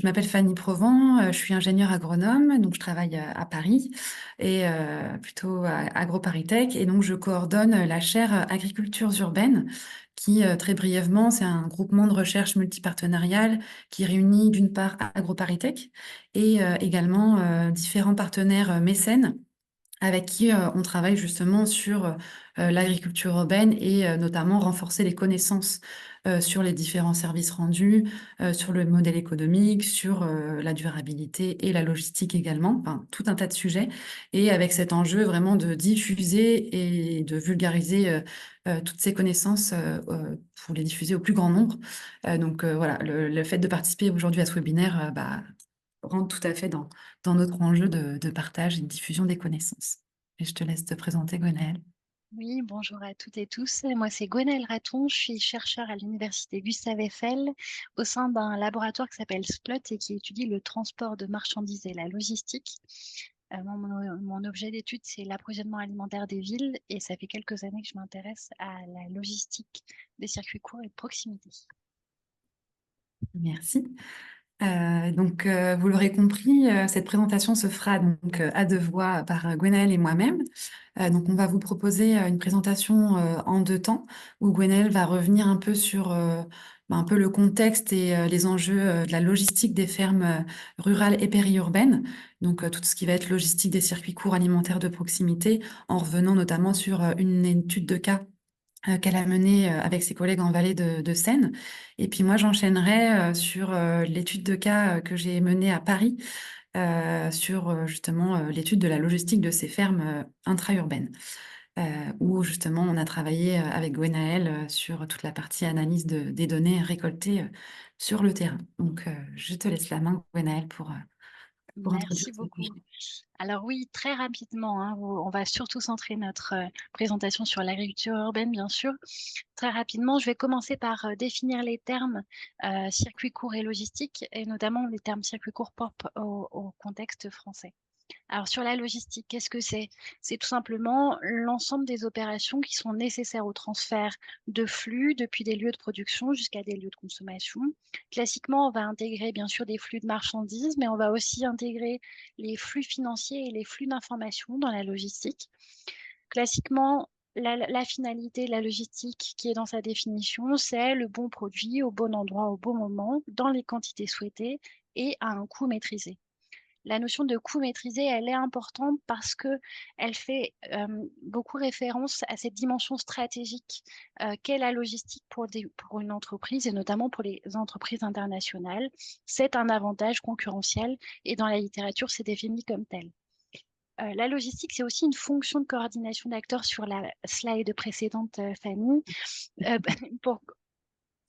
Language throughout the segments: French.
Je m'appelle Fanny Provence, je suis ingénieure agronome, donc je travaille à Paris et plutôt à AgroParisTech. Et donc je coordonne la chaire agricultures urbaines qui, très brièvement, c'est un groupement de recherche multipartenarial qui réunit d'une part AgroParisTech et également différents partenaires mécènes avec qui on travaille justement sur l'agriculture urbaine et notamment renforcer les connaissances sur les différents services rendus, sur le modèle économique, sur la durabilité et la logistique également, enfin, tout un tas de sujets. Et avec cet enjeu vraiment de diffuser et de vulgariser toutes ces connaissances pour les diffuser au plus grand nombre. Donc voilà, le fait de participer aujourd'hui à ce webinaire rentre tout à fait dans notre enjeu de partage et de diffusion des connaissances. Et je te laisse te présenter, Gwenaëlle. Oui, bonjour à toutes et tous. Moi, c'est Gwenaëlle Raton. Je suis chercheure à l'université Gustave Eiffel au sein d'un laboratoire qui s'appelle SPLOT et qui étudie le transport de marchandises et la logistique. Mon objet d'étude, c'est l'approvisionnement alimentaire des villes et ça fait quelques années que je m'intéresse à la logistique des circuits courts et de proximité. Merci. Vous l'aurez compris, cette présentation se fera donc à deux voix par Gwenaëlle et moi-même. Donc, on va vous proposer une présentation en deux temps où Gwenaëlle va revenir un peu sur un peu le contexte et les enjeux de la logistique des fermes rurales et périurbaines. Donc, tout ce qui va être logistique des circuits courts alimentaires de proximité, en revenant notamment sur une étude de cas qu'elle a menée avec ses collègues en vallée de Seine. Et puis moi, j'enchaînerai sur l'étude de cas que j'ai menée à Paris sur justement l'étude de la logistique de ces fermes intra-urbaines, où justement on a travaillé avec Gwenaëlle sur toute la partie analyse des données récoltées sur le terrain. Donc, je te laisse la main, Gwenaëlle, pour introduire Merci ce beaucoup. sujet. Alors oui, très rapidement, hein, on va surtout centrer notre présentation sur l'agriculture urbaine, bien sûr. Très rapidement, je vais commencer par définir les termes circuit court et logistique, et notamment les termes circuit court propres au contexte français. Alors sur la logistique, qu'est-ce que c'est? C'est tout simplement l'ensemble des opérations qui sont nécessaires au transfert de flux depuis des lieux de production jusqu'à des lieux de consommation. Classiquement, on va intégrer bien sûr des flux de marchandises, mais on va aussi intégrer les flux financiers et les flux d'informations dans la logistique. Classiquement, la finalité de la logistique qui est dans sa définition, c'est le bon produit au bon endroit au bon moment, dans les quantités souhaitées et à un coût maîtrisé. La notion de coût maîtrisé, elle est importante parce que elle fait beaucoup référence à cette dimension stratégique qu'est la logistique pour une entreprise et notamment pour les entreprises internationales. C'est un avantage concurrentiel et dans la littérature, c'est défini comme tel. La logistique, c'est aussi une fonction de coordination d'acteurs sur la slide précédente, Fanny. Euh, pour,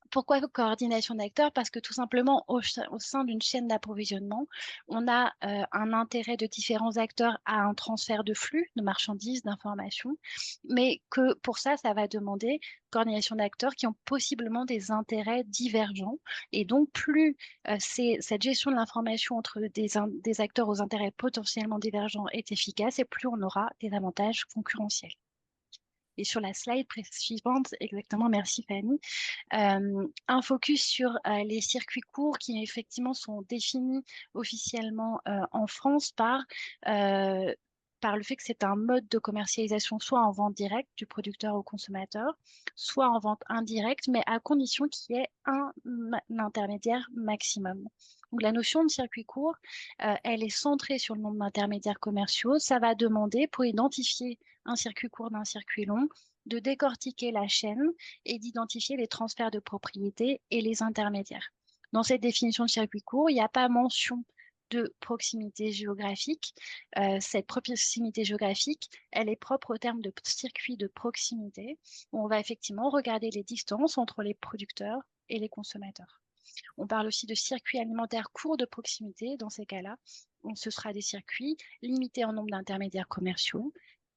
Pourquoi coordination d'acteurs? Parce que tout simplement, au sein d'une chaîne d'approvisionnement, on a un intérêt de différents acteurs à un transfert de flux, de marchandises, d'informations, mais que pour ça, ça va demander coordination d'acteurs qui ont possiblement des intérêts divergents. Et donc, plus cette gestion de l'information entre des acteurs aux intérêts potentiellement divergents est efficace, et plus on aura des avantages concurrentiels. Et sur la slide suivante, exactement, merci Fanny, un focus sur les circuits courts qui effectivement sont définis officiellement en France par le fait que c'est un mode de commercialisation soit en vente directe du producteur au consommateur, soit en vente indirecte, mais à condition qu'il y ait un intermédiaire maximum. Donc la notion de circuit court, elle est centrée sur le nombre d'intermédiaires commerciaux. Ça va demander, pour identifier un circuit court d'un circuit long, de décortiquer la chaîne et d'identifier les transferts de propriété et les intermédiaires. Dans cette définition de circuit court, il n'y a pas mention de proximité géographique. Cette proximité géographique, elle est propre au terme de circuit de proximité, où on va effectivement regarder les distances entre les producteurs et les consommateurs. On parle aussi de circuits alimentaires courts de proximité. Dans ces cas-là, ce sera des circuits limités en nombre d'intermédiaires commerciaux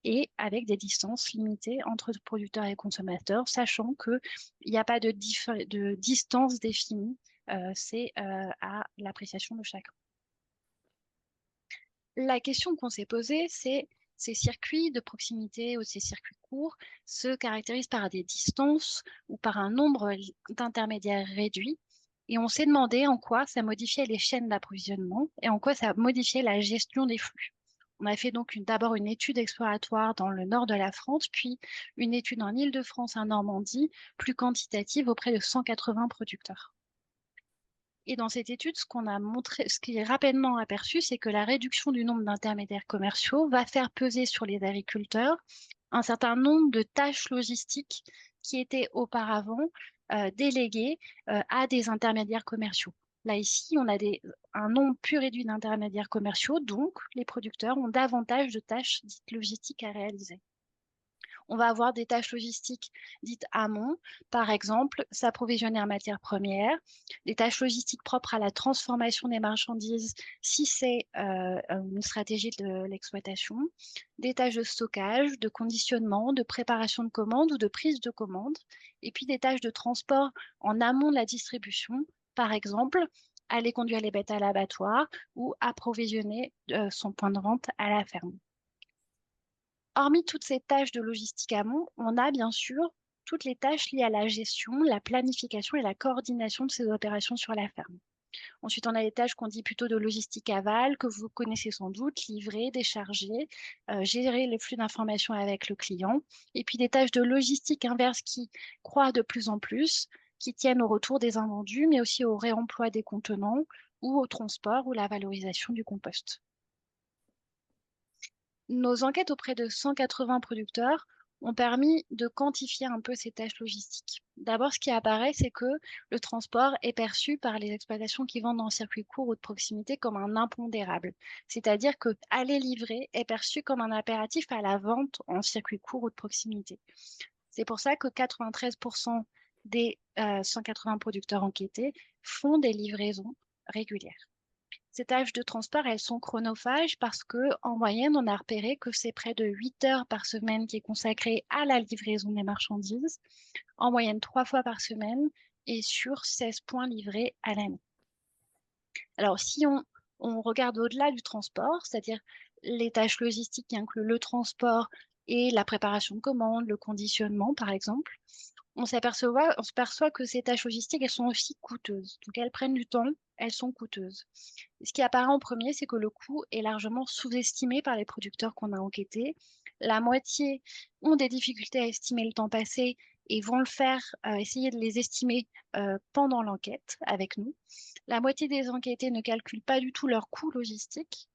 et avec des distances limitées entre producteurs et consommateurs, sachant qu'il n'y a pas de distance définie. C'est à l'appréciation de chacun. La question qu'on s'est posée, c'est ces circuits de proximité ou ces circuits courts se caractérisent par des distances ou par un nombre d'intermédiaires réduits. Et on s'est demandé en quoi ça modifiait les chaînes d'approvisionnement et en quoi ça modifiait la gestion des flux. On a fait donc d'abord une étude exploratoire dans le nord de la France, puis une étude en Île-de-France et en Normandie, plus quantitative auprès de 180 producteurs. Et dans cette étude, ce qu'on a montré, ce qui est rapidement aperçu, c'est que la réduction du nombre d'intermédiaires commerciaux va faire peser sur les agriculteurs un certain nombre de tâches logistiques qui étaient auparavant déléguées à des intermédiaires commerciaux. Là, ici, on a un nombre plus réduit d'intermédiaires commerciaux, donc les producteurs ont davantage de tâches dites logistiques à réaliser. On va avoir des tâches logistiques dites amont, par exemple, s'approvisionner en matières premières, des tâches logistiques propres à la transformation des marchandises si c'est une stratégie de l'exploitation, des tâches de stockage, de conditionnement, de préparation de commandes ou de prise de commandes, et puis des tâches de transport en amont de la distribution, par exemple, aller conduire les bêtes à l'abattoir ou approvisionner son point de vente à la ferme. Hormis toutes ces tâches de logistique amont, on a bien sûr toutes les tâches liées à la gestion, la planification et la coordination de ces opérations sur la ferme. Ensuite, on a les tâches qu'on dit plutôt de logistique aval, que vous connaissez sans doute, livrer, décharger, gérer les flux d'informations avec le client. Et puis des tâches de logistique inverse qui croient de plus en plus, qui tiennent au retour des invendus, mais aussi au réemploi des contenants ou au transport ou la valorisation du compost. Nos enquêtes auprès de 180 producteurs ont permis de quantifier un peu ces tâches logistiques. D'abord, ce qui apparaît, c'est que le transport est perçu par les exploitations qui vendent en circuit court ou de proximité comme un impondérable. C'est-à-dire que aller livrer est perçu comme un impératif à la vente en circuit court ou de proximité. C'est pour ça que 93% des 180 producteurs enquêtés font des livraisons régulières. Ces tâches de transport, elles sont chronophages parce que, en moyenne, on a repéré que c'est près de 8 heures par semaine qui est consacré à la livraison des marchandises, en moyenne 3 fois par semaine et sur 16 points livrés à l'année. Alors, si on regarde au-delà du transport, c'est-à-dire les tâches logistiques qui incluent le transport et la préparation de commandes, le conditionnement, par exemple, on s'aperçoit que ces tâches logistiques, elles sont aussi coûteuses. Donc, elles prennent du temps, elles sont coûteuses. Ce qui apparaît en premier, c'est que le coût est largement sous-estimé par les producteurs qu'on a enquêtés. La moitié ont des difficultés à estimer le temps passé et vont le faire, essayer de les estimer pendant l'enquête avec nous. La moitié des enquêtés ne calculent pas du tout leur coût logistique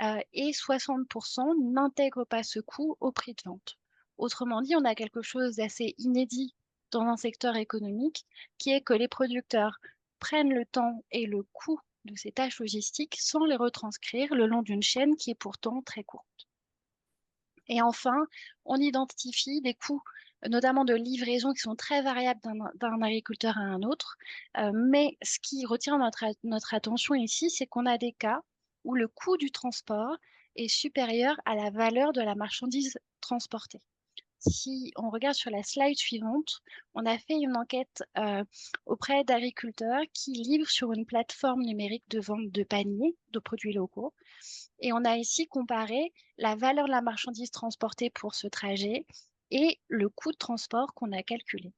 et 60% n'intègrent pas ce coût au prix de vente. Autrement dit, on a quelque chose d'assez inédit dans un secteur économique qui est que les producteurs prennent le temps et le coût de ces tâches logistiques sans les retranscrire le long d'une chaîne qui est pourtant très courte. Et enfin, on identifie des coûts, notamment de livraison, qui sont très variables d'un agriculteur à un autre. Mais ce qui retient notre attention ici, c'est qu'on a des cas où le coût du transport est supérieur à la valeur de la marchandise transportée. Si on regarde sur la slide suivante, on a fait une enquête auprès d'agriculteurs qui livrent sur une plateforme numérique de vente de paniers de produits locaux. Et on a ici comparé la valeur de la marchandise transportée pour ce trajet et le coût de transport qu'on a calculé.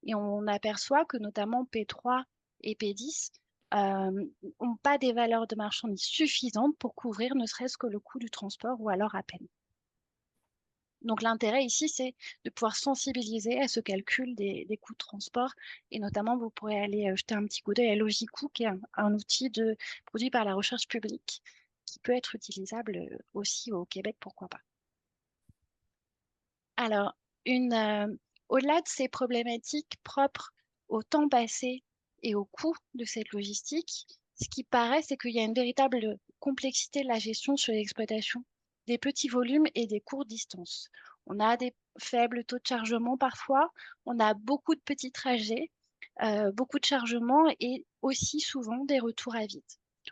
Et on aperçoit que notamment P3 et P10 n'ont pas des valeurs de marchandises suffisantes pour couvrir ne serait-ce que le coût du transport ou alors à peine. Donc l'intérêt ici, c'est de pouvoir sensibiliser à ce calcul des coûts de transport et notamment vous pourrez aller jeter un petit coup d'œil à Logicoût qui est un outil produit par la recherche publique qui peut être utilisable aussi au Québec, pourquoi pas. Alors, au-delà de ces problématiques propres au temps passé et au coût de cette logistique, ce qui paraît, c'est qu'il y a une véritable complexité de la gestion sur l'exploitation des petits volumes et des courtes distances. On a des faibles taux de chargement parfois, on a beaucoup de petits trajets, beaucoup de chargements et aussi souvent des retours à vide.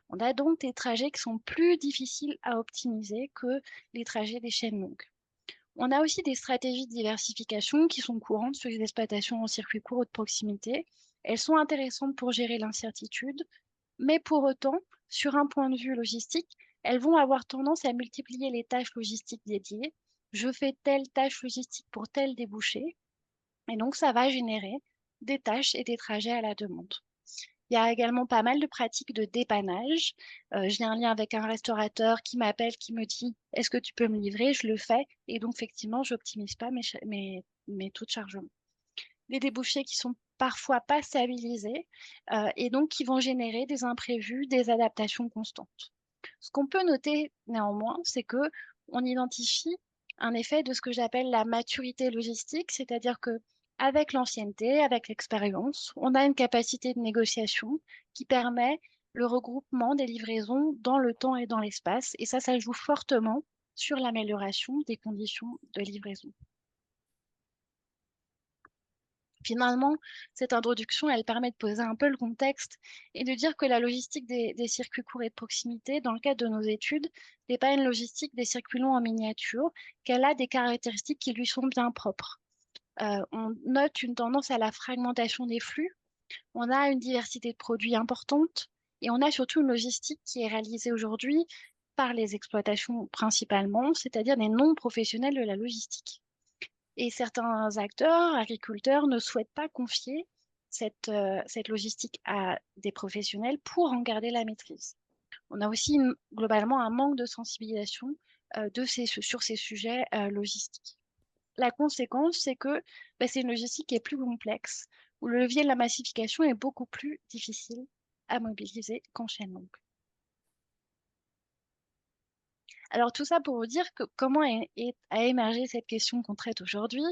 On a donc des trajets qui sont plus difficiles à optimiser que les trajets des chaînes longues. On a aussi des stratégies de diversification qui sont courantes sur les exploitations en circuit court ou de proximité. Elles sont intéressantes pour gérer l'incertitude, mais pour autant, sur un point de vue logistique, elles vont avoir tendance à multiplier les tâches logistiques dédiées. Je fais telle tâche logistique pour tel débouché, et donc ça va générer des tâches et des trajets à la demande. Il y a également pas mal de pratiques de dépannage. J'ai un lien avec un restaurateur qui m'appelle, qui me dit, est-ce que tu peux me livrer? Je le fais. Et donc, effectivement, j'optimise pas mes taux de chargement. Des débouchés qui sont parfois pas stabilisés et donc qui vont générer des imprévus, des adaptations constantes. Ce qu'on peut noter néanmoins, c'est que on identifie un effet de ce que j'appelle la maturité logistique, c'est-à-dire que avec l'ancienneté, avec l'expérience, on a une capacité de négociation qui permet le regroupement des livraisons dans le temps et dans l'espace, et ça joue fortement sur l'amélioration des conditions de livraison. Finalement, cette introduction, elle permet de poser un peu le contexte et de dire que la logistique des circuits courts et de proximité, dans le cadre de nos études, n'est pas une logistique des circuits longs en miniature, qu'elle a des caractéristiques qui lui sont bien propres. On note une tendance à la fragmentation des flux, on a une diversité de produits importante et on a surtout une logistique qui est réalisée aujourd'hui par les exploitations principalement, c'est-à-dire des non-professionnels de la logistique. Et certains acteurs, agriculteurs, ne souhaitent pas confier cette logistique à des professionnels pour en garder la maîtrise. On a aussi globalement un manque de sensibilisation sur ces sujets logistiques. La conséquence, c'est que c'est une logistique qui est plus complexe, où le levier de la massification est beaucoup plus difficile à mobiliser qu'en chaîne longue. Alors tout ça pour vous dire que comment a émergé cette question qu'on traite aujourd'hui.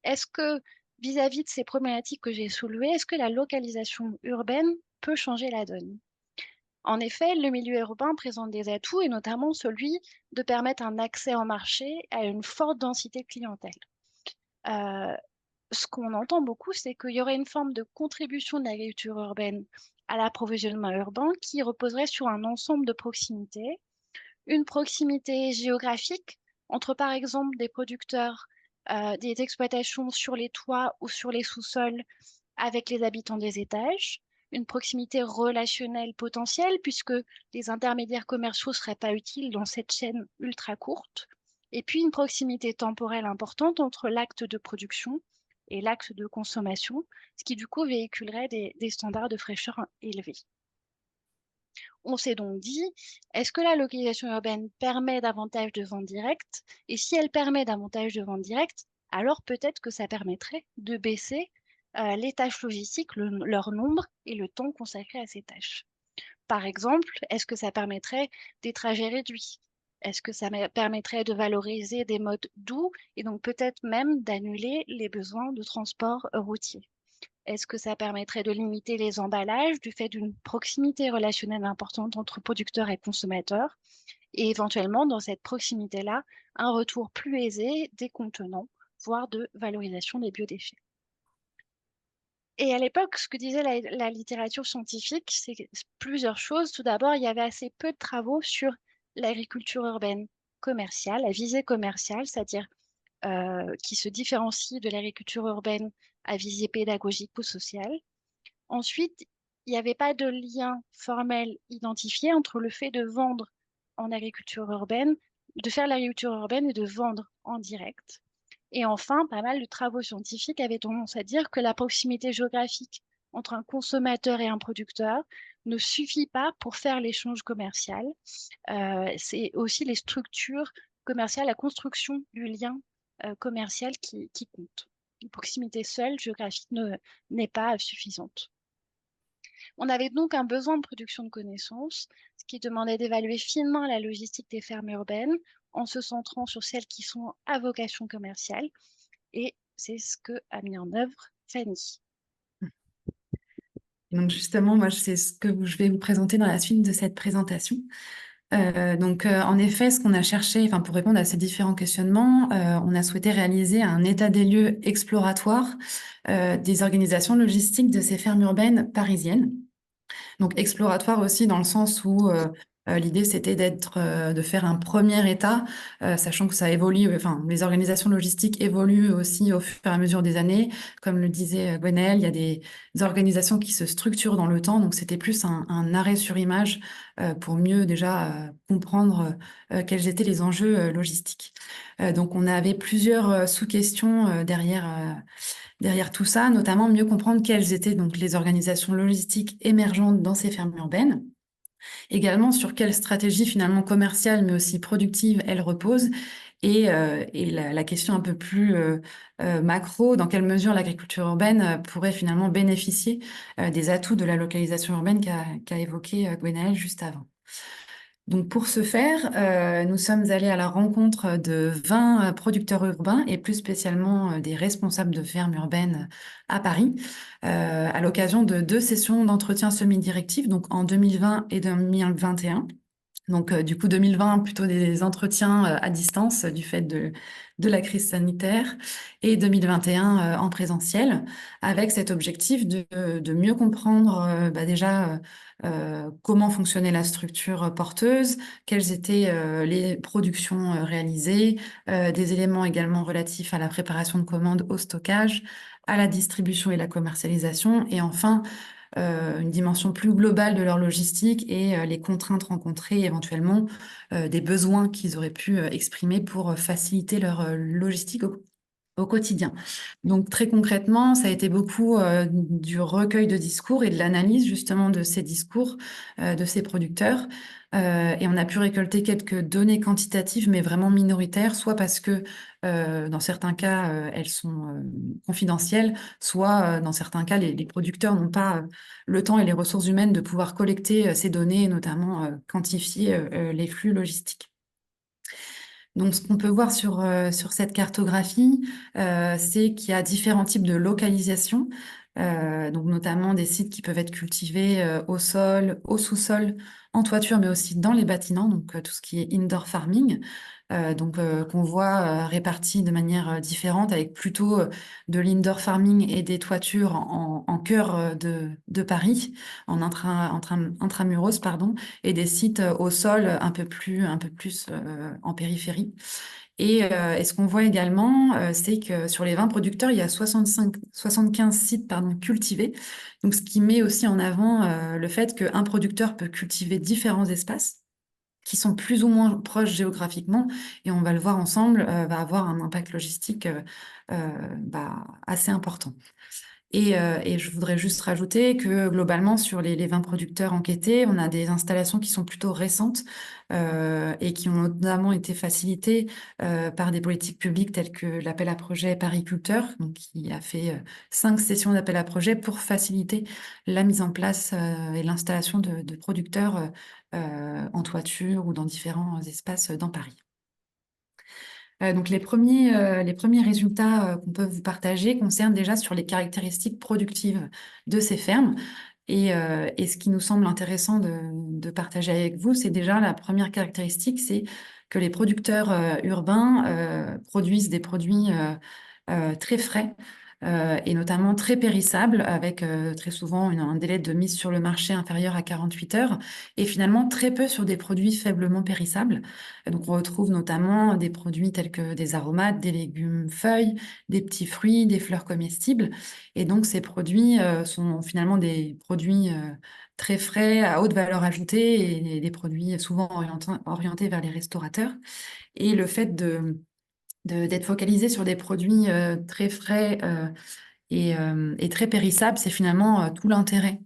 Est-ce que vis-à-vis de ces problématiques que j'ai soulevées, est-ce que la localisation urbaine peut changer la donne? En effet, le milieu urbain présente des atouts et notamment celui de permettre un accès en marché à une forte densité de clientèle. Euh, Ce qu'on entend beaucoup, c'est qu'il y aurait une forme de contribution de l'agriculture urbaine à l'approvisionnement urbain qui reposerait sur un ensemble de proximités, une proximité géographique entre, par exemple, des producteurs, des exploitations sur les toits ou sur les sous-sols avec les habitants des étages, une proximité relationnelle potentielle puisque les intermédiaires commerciaux ne seraient pas utiles dans cette chaîne ultra courte, et puis une proximité temporelle importante entre l'acte de production et l'acte de consommation, ce qui du coup véhiculerait des standards de fraîcheur élevés. On s'est donc dit, est-ce que la localisation urbaine permet davantage de ventes directes? Et si elle permet davantage de ventes directes, alors peut-être que ça permettrait de baisser les tâches logistiques, leur nombre et le temps consacré à ces tâches. Par exemple, est-ce que ça permettrait des trajets réduits? Est-ce que ça permettrait de valoriser des modes doux et donc peut-être même d'annuler les besoins de transport routier? Est-ce que ça permettrait de limiter les emballages du fait d'une proximité relationnelle importante entre producteurs et consommateurs et éventuellement dans cette proximité-là, un retour plus aisé des contenants, voire de valorisation des biodéchets? Et à l'époque, ce que disait la littérature scientifique, c'est plusieurs choses. Tout d'abord, il y avait assez peu de travaux sur l'agriculture urbaine commerciale, à visée commerciale, c'est-à-dire qui se différencie de l'agriculture urbaine à visée pédagogique ou sociale. Ensuite, il n'y avait pas de lien formel identifié entre le fait de vendre en agriculture urbaine, de faire l'agriculture urbaine et de vendre en direct. Et enfin, pas mal de travaux scientifiques avaient tendance à dire que la proximité géographique entre un consommateur et un producteur ne suffit pas pour faire l'échange commercial. C'est aussi les structures commerciales, la construction du lien commercial qui compte. Une proximité seule géographique n'est pas suffisante. On avait donc un besoin de production de connaissances, ce qui demandait d'évaluer finement la logistique des fermes urbaines en se centrant sur celles qui sont à vocation commerciale. Et c'est ce que a mis en œuvre Fanny. Donc justement, moi, c'est ce que je vais vous présenter dans la suite de cette présentation. En effet, ce qu'on a cherché, enfin, pour répondre à ces différents questionnements, on a souhaité réaliser un état des lieux exploratoire des organisations logistiques de ces fermes urbaines parisiennes. Donc exploratoire aussi dans le sens où l'idée c'était de faire un premier état, sachant que ça évolue, enfin les organisations logistiques évoluent aussi au fur et à mesure des années. Comme le disait Gwenaëlle, il y a des organisations qui se structurent dans le temps, donc c'était plus un arrêt sur image pour mieux déjà comprendre quels étaient les enjeux logistiques. Donc on avait plusieurs sous-questions derrière derrière tout ça, notamment mieux comprendre quelles étaient donc les organisations logistiques émergentes dans ces fermes urbaines. Également sur quelle stratégie finalement commerciale, mais aussi productive, elles reposent. Et la question un peu plus macro, dans quelle mesure l'agriculture urbaine pourrait finalement bénéficier des atouts de la localisation urbaine qu'a évoqué Gwenaëlle juste avant. Donc pour ce faire, nous sommes allés à la rencontre de 20 producteurs urbains et plus spécialement des responsables de fermes urbaines à Paris, à l'occasion de 2 sessions d'entretien semi-directif, donc en 2020 et 2021. Donc, du coup, 2020, plutôt des entretiens à distance du fait de la crise sanitaire et 2021 en présentiel, avec cet objectif de mieux comprendre déjà comment fonctionnait la structure porteuse, quelles étaient les productions réalisées, des éléments également relatifs à la préparation de commandes, au stockage, à la distribution et la commercialisation, et enfin une dimension plus globale de leur logistique et les contraintes rencontrées, éventuellement des besoins qu'ils auraient pu exprimer pour faciliter leur logistique au quotidien. Donc très concrètement, ça a été beaucoup du recueil de discours et de l'analyse justement de ces discours de ces producteurs. Et on a pu récolter quelques données quantitatives, mais vraiment minoritaires, soit parce que dans certains cas, elles sont confidentielles, soit dans certains cas, les producteurs n'ont pas le temps et les ressources humaines de pouvoir collecter ces données et notamment quantifier les flux logistiques. Donc, ce qu'on peut voir sur cette cartographie, c'est qu'il y a différents types de localisation, donc notamment des sites qui peuvent être cultivés au sol, au sous-sol, en toiture, mais aussi dans les bâtiments, donc tout ce qui est indoor farming, qu'on voit répartis de manière différente, avec plutôt de l'indoor farming et des toitures en cœur de Paris, intramuros, pardon, et des sites au sol un peu plus en périphérie. Et ce qu'on voit également, c'est que sur les 20 producteurs, il y a 75 sites pardon, cultivés. Donc, ce qui met aussi en avant le fait qu'un producteur peut cultiver différents espaces qui sont plus ou moins proches géographiquement, et on va le voir ensemble, va avoir un impact logistique assez important. Et je voudrais juste rajouter que globalement, sur les 20 producteurs enquêtés, on a des installations qui sont plutôt récentes et qui ont notamment été facilitées par des politiques publiques telles que l'appel à projet Pariculteur, donc qui a fait 5 sessions d'appel à projet pour faciliter la mise en place et l'installation de producteurs en toiture ou dans différents espaces dans Paris. Donc les premiers résultats qu'on peut vous partager concernent déjà sur les caractéristiques productives de ces fermes. Et ce qui nous semble intéressant de partager avec vous, c'est déjà la première caractéristique, c'est que les producteurs urbains produisent des produits très frais et notamment très périssables, avec très souvent un délai de mise sur le marché inférieur à 48 heures, et finalement très peu sur des produits faiblement périssables. Donc on retrouve notamment des produits tels que des aromates, des légumes feuilles, des petits fruits, des fleurs comestibles. Et donc ces produits sont finalement des produits très frais, à haute valeur ajoutée, et des produits souvent orientés vers les restaurateurs. Et le fait d'être focalisé sur des produits très frais et très périssables, c'est finalement tout l'intérêt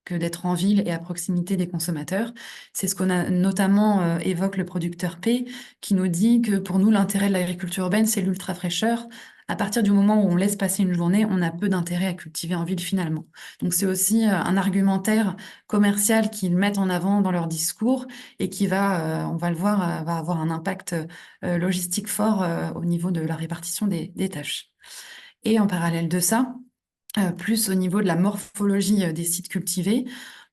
que d'être en ville et à proximité des consommateurs. C'est ce qu'on a notamment évoque le producteur P, qui nous dit que pour nous, l'intérêt de l'agriculture urbaine, c'est l'ultra fraîcheur. À partir du moment où on laisse passer une journée, on a peu d'intérêt à cultiver en ville finalement. Donc c'est aussi un argumentaire commercial qu'ils mettent en avant dans leur discours et qui va, on va le voir, va avoir un impact logistique fort au niveau de la répartition des tâches. Et en parallèle de ça, plus au niveau de la morphologie des sites cultivés,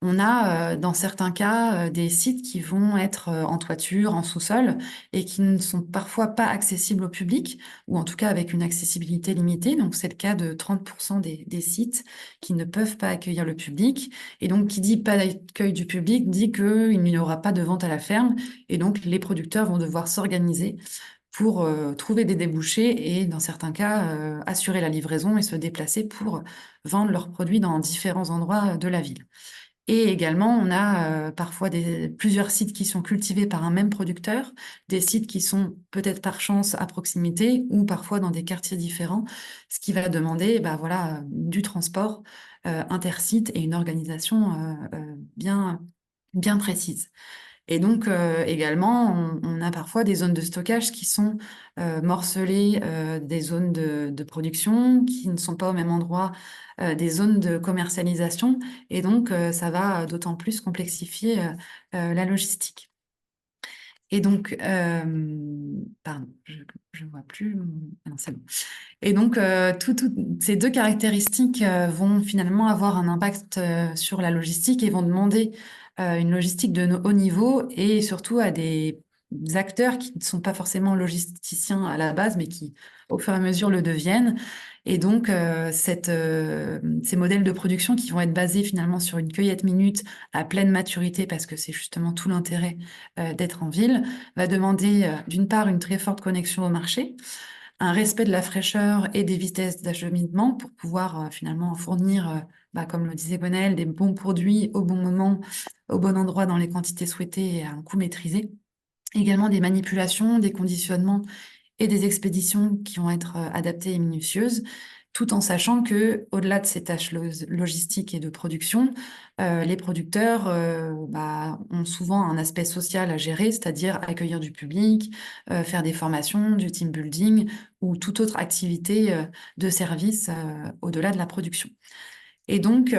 on a dans certains cas des sites qui vont être en toiture, en sous-sol, et qui ne sont parfois pas accessibles au public, ou en tout cas avec une accessibilité limitée. Donc c'est le cas de 30% des sites qui ne peuvent pas accueillir le public. Et donc qui dit pas d'accueil du public dit qu'il n'y aura pas de vente à la ferme, et donc les producteurs vont devoir s'organiser pour trouver des débouchés et, dans certains cas, assurer la livraison et se déplacer pour vendre leurs produits dans différents endroits de la ville. Et également, on a parfois plusieurs sites qui sont cultivés par un même producteur, des sites qui sont peut-être par chance à proximité ou parfois dans des quartiers différents, ce qui va demander bah, voilà, du transport intersite et une organisation bien précise. Et donc également, on a parfois des zones de stockage qui sont morcelées des zones de production, qui ne sont pas au même endroit des zones de commercialisation. Et donc, ça va d'autant plus complexifier la logistique. Et donc, pardon, je vois plus. Ah non, c'est bon. Et donc, toutes ces deux caractéristiques vont finalement avoir un impact sur la logistique et vont demander une logistique de haut niveau et surtout à des acteurs qui ne sont pas forcément logisticiens à la base, mais qui, au fur et à mesure, le deviennent. Et donc, ces modèles de production qui vont être basés finalement sur une cueillette minute à pleine maturité, parce que c'est justement tout l'intérêt d'être en ville, va demander d'une part une très forte connexion au marché, un respect de la fraîcheur et des vitesses d'acheminement pour pouvoir finalement fournir, bah, comme le disait Gwenaëlle, des bons produits au bon moment, au bon endroit, dans les quantités souhaitées et à un coût maîtrisé. Également des manipulations, des conditionnements et des expéditions qui vont être adaptées et minutieuses, tout en sachant que, au-delà de ces tâches logistiques et de production, les producteurs bah, ont souvent un aspect social à gérer, c'est-à-dire accueillir du public, faire des formations, du team building ou toute autre activité de service au-delà de la production. Et donc,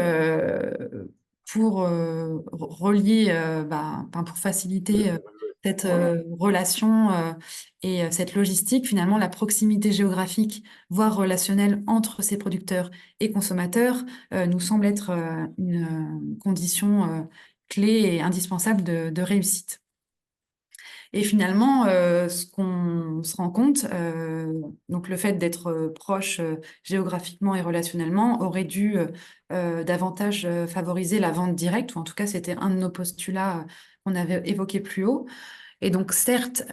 pour relier, enfin, pour faciliter cette relation et cette logistique, finalement, la proximité géographique, voire relationnelle entre ces producteurs et consommateurs, nous semble être une condition clé et indispensable de réussite. Et finalement, ce qu'on se rend compte, donc le fait d'être proche géographiquement et relationnellement aurait dû davantage favoriser la vente directe, ou en tout cas, c'était un de nos postulats qu'on avait évoqué plus haut. Et donc, certes,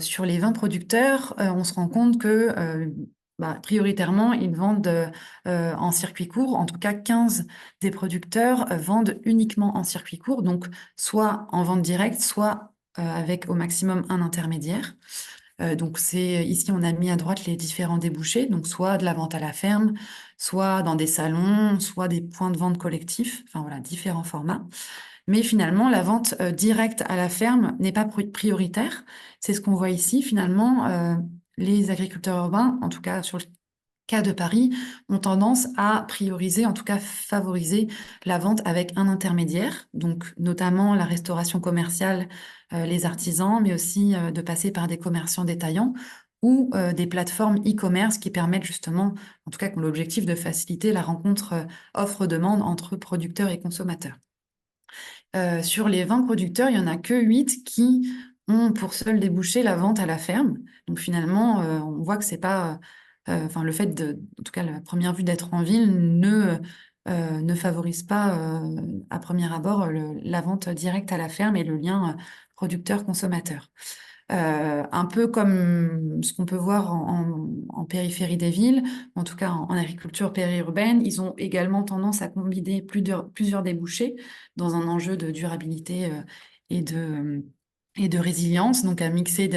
sur les 20 producteurs, on se rend compte que bah, prioritairement, ils vendent en circuit court. En tout cas, 15 des producteurs vendent uniquement en circuit court, donc soit en vente directe, soit avec au maximum un intermédiaire. Donc, ici, on a mis à droite les différents débouchés, donc soit de la vente à la ferme, soit dans des salons, soit des points de vente collectifs, enfin voilà, différents formats. Mais finalement, la vente directe à la ferme n'est pas prioritaire. C'est ce qu'on voit ici. Finalement, les agriculteurs urbains, en tout cas sur le cas de Paris, ont tendance à prioriser, en tout cas favoriser la vente avec un intermédiaire, donc notamment la restauration commerciale, les artisans, mais aussi de passer par des commerçants détaillants ou des plateformes e-commerce qui permettent justement, en tout cas qui ont l'objectif de faciliter la rencontre offre-demande entre producteurs et consommateurs. Sur les 20 producteurs, il n'y en a que 8 qui ont pour seul débouché la vente à la ferme. Donc finalement, on voit que c'est pas, enfin le fait en tout cas la première vue d'être en ville ne favorise pas à premier abord la vente directe à la ferme et le lien producteur-consommateur. Un peu comme ce qu'on peut voir en périphérie des villes, en tout cas en agriculture périurbaine, ils ont également tendance à combiner plusieurs débouchés dans un enjeu de durabilité et de résilience, donc à mixer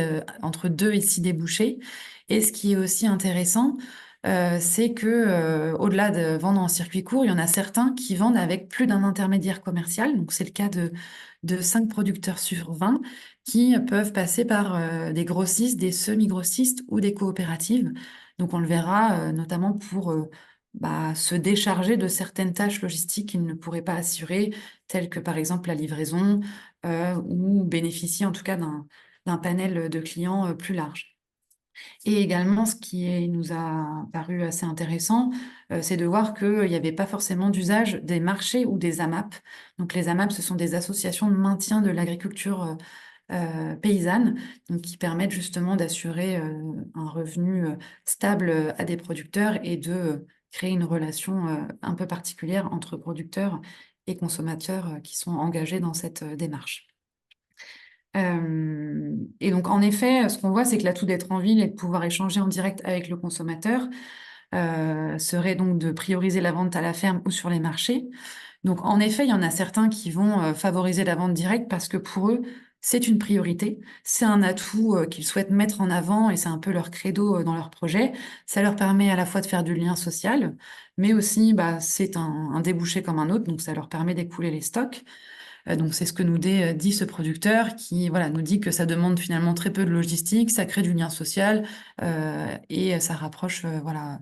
entre 2 et 6 débouchés. Et ce qui est aussi intéressant, c'est que au-delà de vendre en circuit court, il y en a certains qui vendent avec plus d'un intermédiaire commercial. Donc c'est le cas de 5 producteurs sur 20 qui peuvent passer par des grossistes, des semi-grossistes ou des coopératives. Donc on le verra notamment pour se décharger de certaines tâches logistiques qu'ils ne pourraient pas assurer, telles que par exemple la livraison ou bénéficier en tout cas d'un panel de clients plus large. Et également, nous a paru assez intéressant, c'est de voir qu'il n'y avait pas forcément d'usage des marchés ou des AMAP. Donc les AMAP, ce sont des associations de maintien de l'agriculture paysannes, donc qui permettent justement d'assurer un revenu stable à des producteurs et de créer une relation un peu particulière entre producteurs et consommateurs qui sont engagés dans cette démarche. Et donc, en effet, ce qu'on voit, c'est que l'atout d'être en ville et de pouvoir échanger en direct avec le consommateur serait donc de prioriser la vente à la ferme ou sur les marchés. Donc, en effet, il y en a certains qui vont favoriser la vente directe parce que pour eux, c'est une priorité, c'est un atout qu'ils souhaitent mettre en avant et c'est un peu leur credo dans leur projet. Ça leur permet à la fois de faire du lien social, mais aussi, bah, c'est un débouché comme un autre, donc ça leur permet d'écouler les stocks. Donc c'est ce que dit ce producteur qui voilà, nous dit que ça demande finalement très peu de logistique, ça crée du lien social et ça rapproche voilà,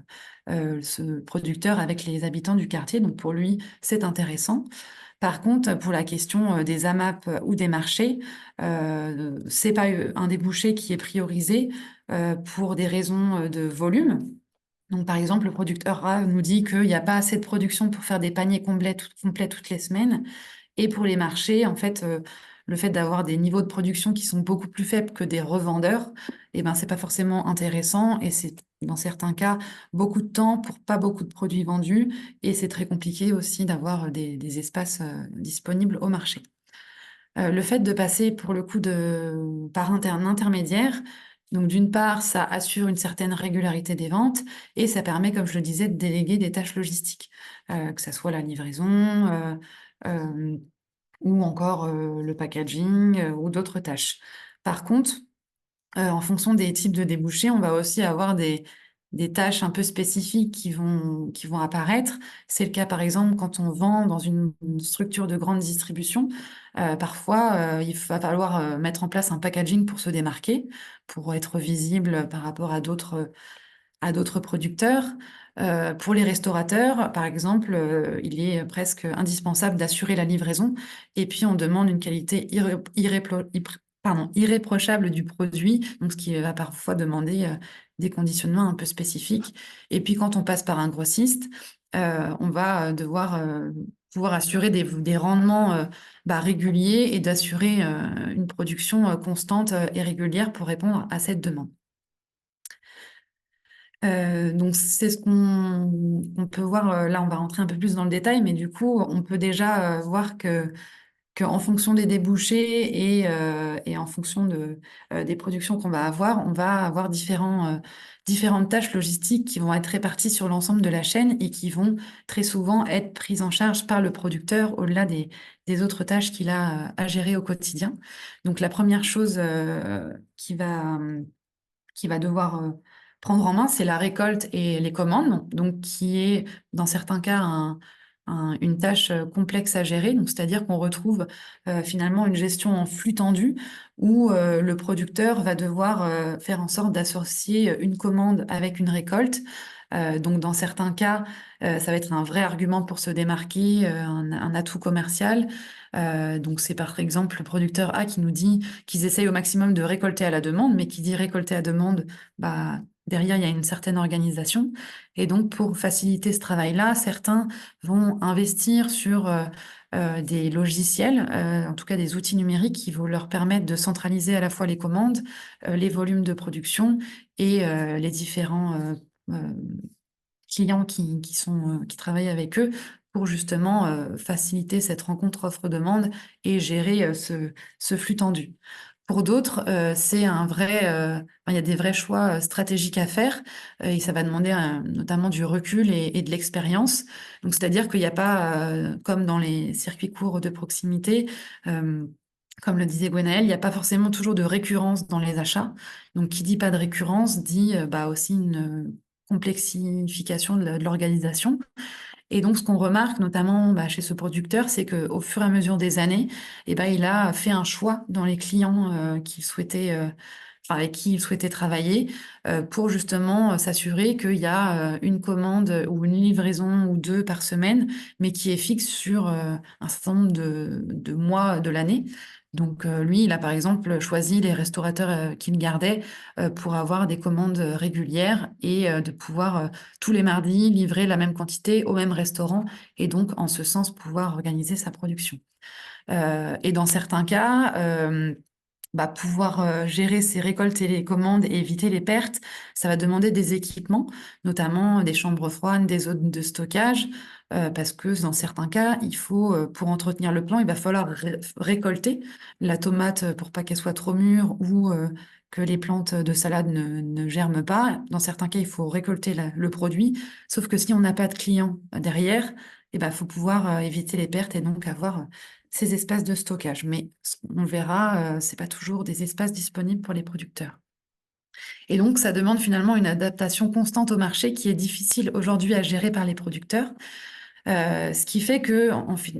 ce producteur avec les habitants du quartier. Donc pour lui, c'est intéressant. Par contre, pour la question des AMAP ou des marchés, c'est pas un débouché qui est priorisé pour des raisons de volume. Donc, par exemple, le producteur A nous dit qu'il n'y a pas assez de production pour faire des paniers complets toutes les semaines. Et pour les marchés, en fait, le fait d'avoir des niveaux de production qui sont beaucoup plus faibles que des revendeurs, eh ben, c'est pas forcément intéressant et c'est, dans certains cas, beaucoup de temps pour pas beaucoup de produits vendus et c'est très compliqué aussi d'avoir des espaces disponibles au marché. Le fait de passer pour le coup par un intermédiaire, donc d'une part, ça assure une certaine régularité des ventes et ça permet, comme je le disais, de déléguer des tâches logistiques, que ça soit la livraison, euh, ou encore le packaging ou d'autres tâches. Par contre, en fonction des types de débouchés, on va aussi avoir des tâches un peu spécifiques qui vont apparaître. C'est le cas, par exemple, quand on vend dans une structure de grande distribution. Parfois, il va falloir mettre en place un packaging pour se démarquer, pour être visible par rapport à d'autres producteurs. Pour les restaurateurs, par exemple, il est presque indispensable d'assurer la livraison et puis on demande une qualité irréprochable du produit, donc ce qui va parfois demander des conditionnements un peu spécifiques. Et puis quand on passe par un grossiste, on va devoir pouvoir assurer des rendements réguliers et d'assurer une production constante et régulière pour répondre à cette demande. Donc c'est ce qu'on peut voir. Là, on va rentrer un peu plus dans le détail, mais du coup, on peut déjà voir que en fonction des débouchés et en fonction des productions qu'on va avoir, on va avoir différentes tâches logistiques qui vont être réparties sur l'ensemble de la chaîne et qui vont très souvent être prises en charge par le producteur au-delà des autres tâches qu'il a à gérer au quotidien. Donc la première chose qui va devoir prendre en main, c'est la récolte et les commandes, donc qui est dans certains cas une tâche complexe à gérer. Donc c'est-à-dire qu'on retrouve finalement une gestion en flux tendu où le producteur va devoir faire en sorte d'associer une commande avec une récolte. Donc dans certains cas, ça va être un vrai argument pour se démarquer, un atout commercial. Donc c'est par exemple le producteur A qui nous dit qu'ils essayent au maximum de récolter à la demande, mais qui dit récolter à demande, bah, derrière il y a une certaine organisation. Et donc pour faciliter ce travail-là, certains vont investir sur des logiciels, en tout cas des outils numériques qui vont leur permettre de centraliser à la fois les commandes, les volumes de production et les différents euh, clients qui travaillent avec eux pour justement faciliter cette rencontre offre-demande et gérer ce flux tendu. Pour d'autres, c'est il y a des vrais choix stratégiques à faire et ça va demander notamment du recul et de l'expérience. Donc, c'est-à-dire qu'il n'y a pas, comme dans les circuits courts de proximité, euh, comme le disait Gwenaël, il n'y a pas forcément toujours de récurrence dans les achats. Donc, qui dit pas de récurrence dit aussi une complexification de l'organisation. Et donc, ce qu'on remarque, notamment chez ce producteur, c'est qu'au fur et à mesure des années, il a fait un choix dans les clients avec qui il souhaitait travailler pour justement s'assurer qu'il y a une commande ou une livraison ou deux par semaine, mais qui est fixe sur un certain nombre de mois de l'année. Donc, lui, il a par exemple choisi les restaurateurs qu'il gardait pour avoir des commandes régulières et de pouvoir tous les mardis livrer la même quantité au même restaurant et donc en ce sens pouvoir organiser sa production. Et dans certains cas, pouvoir gérer ses récoltes et les commandes et éviter les pertes, ça va demander des équipements, notamment des chambres froides, des zones de stockage, parce que dans certains cas, il faut, pour entretenir le plan, il va falloir récolter la tomate pour pas qu'elle soit trop mûre ou que les plantes de salade ne germent pas. Dans certains cas, il faut récolter le produit, sauf que si on n'a pas de client derrière, et ben, faut pouvoir éviter les pertes et donc avoir ces espaces de stockage. Mais on verra, c'est pas toujours des espaces disponibles pour les producteurs. Et donc, ça demande finalement une adaptation constante au marché qui est difficile aujourd'hui à gérer par les producteurs. Ce qui fait que,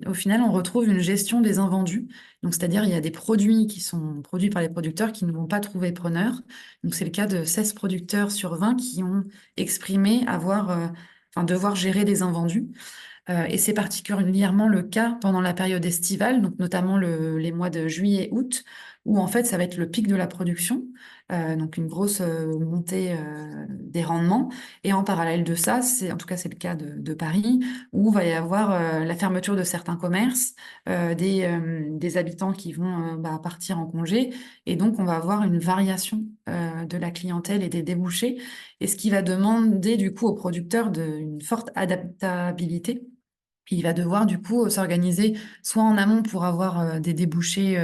au final, on retrouve une gestion des invendus. Donc, c'est-à-dire, il y a des produits qui sont produits par les producteurs qui ne vont pas trouver preneur. Donc, c'est le cas de 16 producteurs sur 20 qui ont exprimé enfin, devoir gérer des invendus. Et c'est particulièrement le cas pendant la période estivale, donc notamment les mois de juillet, août, où en fait ça va être le pic de la production, donc une grosse montée des rendements. Et en parallèle de ça, en tout cas c'est le cas de Paris, où va y avoir la fermeture de certains commerces, des habitants qui vont partir en congé, et donc on va avoir une variation de la clientèle et des débouchés, et ce qui va demander du coup aux producteurs une forte adaptabilité. Il va devoir du coup s'organiser soit en amont pour avoir des débouchés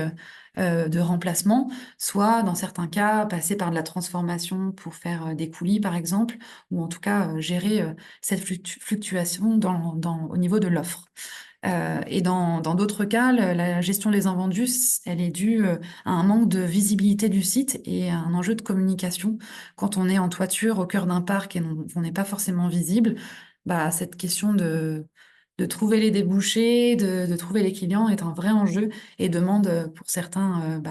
de remplacement, soit dans certains cas passer par de la transformation pour faire des coulis par exemple, ou en tout cas gérer cette fluctuation au niveau de l'offre. Et dans d'autres cas, la gestion des invendus, elle est due à un manque de visibilité du site et à un enjeu de communication. Quand on est en toiture au cœur d'un parc et on n'est pas forcément visible, cette question de trouver les débouchés, de trouver les clients est un vrai enjeu et demande pour certains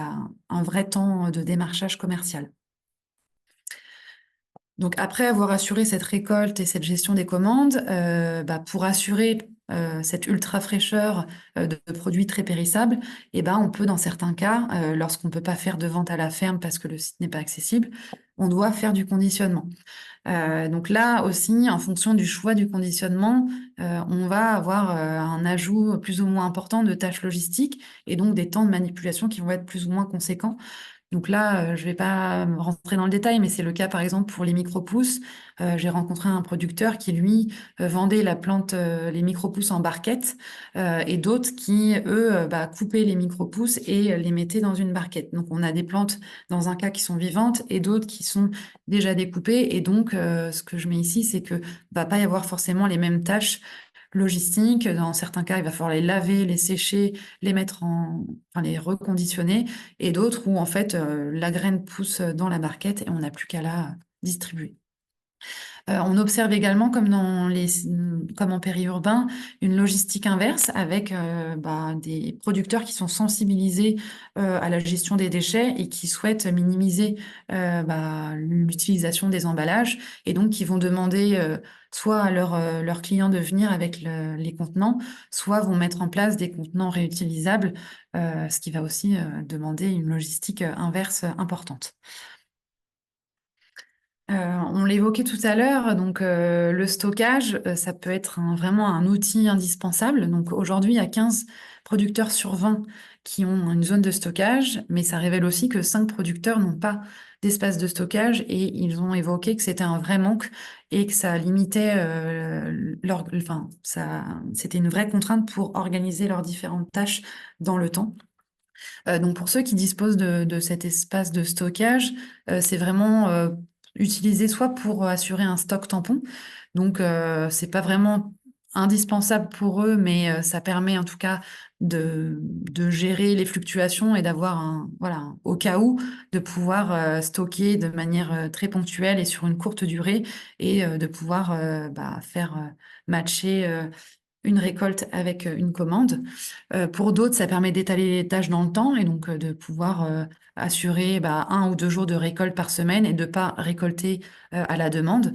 un vrai temps de démarchage commercial. Donc après avoir assuré cette récolte et cette gestion des commandes, pour assurer cette ultra fraîcheur de produits très périssables, on peut dans certains cas, lorsqu'on peut pas faire de vente à la ferme parce que le site n'est pas accessible, on doit faire du conditionnement. Donc là aussi, en fonction du choix du conditionnement, on va avoir un ajout plus ou moins important de tâches logistiques et donc des temps de manipulation qui vont être plus ou moins conséquents. Donc là, je vais pas rentrer dans le détail, mais c'est le cas par exemple pour les micro-pousses. J'ai rencontré un producteur qui lui vendait la plante, les micro-pousses en barquette, et d'autres qui eux coupaient les micro-pousses et les mettaient dans une barquette. Donc on a des plantes dans un cas qui sont vivantes et d'autres qui sont déjà découpées. Et donc ce que je mets ici, c'est que va pas y avoir forcément les mêmes tâches logistiques. Dans certains cas, il va falloir les laver, les sécher, enfin les reconditionner, et d'autres où en fait la graine pousse dans la barquette et on n'a plus qu'à la distribuer. On observe également, comme en périurbain, une logistique inverse avec des producteurs qui sont sensibilisés à la gestion des déchets et qui souhaitent minimiser l'utilisation des emballages, et donc qui vont demander soit à leurs clients de venir avec les contenants, soit vont mettre en place des contenants réutilisables, ce qui va aussi demander une logistique inverse importante. On l'évoquait tout à l'heure, donc le stockage, ça peut être vraiment un outil indispensable. Donc aujourd'hui, il y a 15 producteurs sur 20 qui ont une zone de stockage, mais ça révèle aussi que 5 producteurs n'ont pas d'espace de stockage, et ils ont évoqué que c'était un vrai manque et que ça limitait c'était une vraie contrainte pour organiser leurs différentes tâches dans le temps. Donc pour ceux qui disposent de cet espace de stockage, c'est vraiment utilisé soit pour assurer un stock tampon. Donc c'est pas vraiment indispensable pour eux, mais ça permet en tout cas de gérer les fluctuations et d'avoir au cas où, de pouvoir stocker de manière très ponctuelle et sur une courte durée, et de pouvoir faire matcher une récolte avec une commande. Pour d'autres, ça permet d'étaler les tâches dans le temps et donc de pouvoir assurer 1 ou 2 jours de récolte par semaine et de pas récolter à la demande.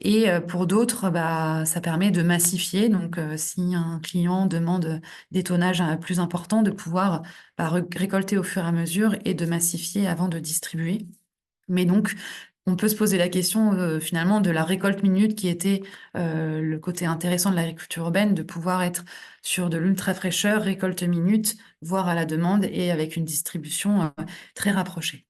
Et pour d'autres, ça permet de massifier. Donc, si un client demande des tonnages plus importants, de pouvoir récolter au fur et à mesure et de massifier avant de distribuer. Mais donc, on peut se poser la question finalement de la récolte minute, qui était le côté intéressant de l'agriculture urbaine, de pouvoir être sur de l'ultra fraîcheur, récolte minute, voire à la demande, et avec une distribution très rapprochée.